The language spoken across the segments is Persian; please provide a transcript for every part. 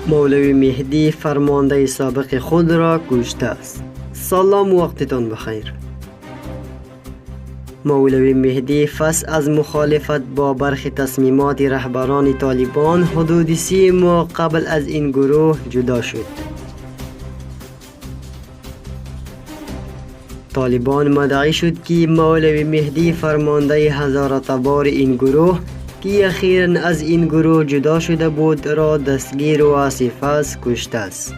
مولوی مهدی فرمانده سابق خود را کشته است. سلام، وقتتان بخیر. مولوی مهدی فس از مخالفت با برخی تصمیمات رهبران طالبان حدود 3 ماه قبل از این گروه جدا شد. طالبان مدعی شد که مولوی مهدی فرمانده هزارتبار این گروه که اخیراً از این گروه جدا شده بود را دستگیر و از فس کشته است.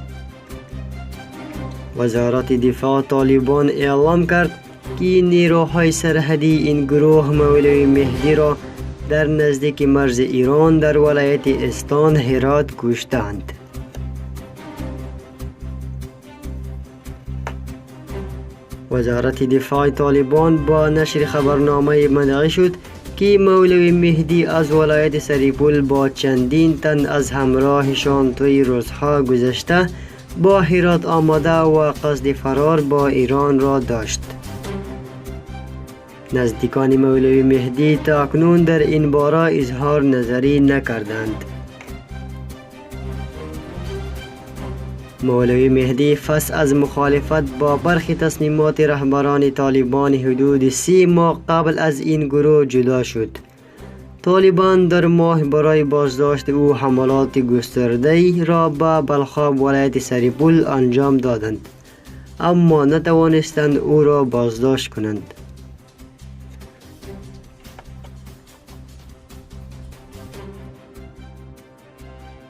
وزارت دفاع طالبان اعلام کرد که نیروهای سرحدی این گروه مولوی مهدی را در نزدیک مرز ایران در ولایت استان هرات کشتند. وزارت دفاع طالبان با نشر خبرنامه مدعی شد که مولوی مهدی از ولایت سریپول با چندین تن از همراهشان طی روزها گذشته با هرات آمده و قصد فرار با ایران را داشت. نزدیکان مولوی مهدی تا اکنون در این باره اظهار نظری نکردند. مولوی مهدی فس از مخالفت با برخی تصمیمات رهبران طالبان حدود 3 ماه قبل از این گروه جدا شد. طالبان در ماه برای بازداشت او حملات گسترده را به بلخاب ولایت سریپول انجام دادند، اما نتوانستند او را بازداشت کنند.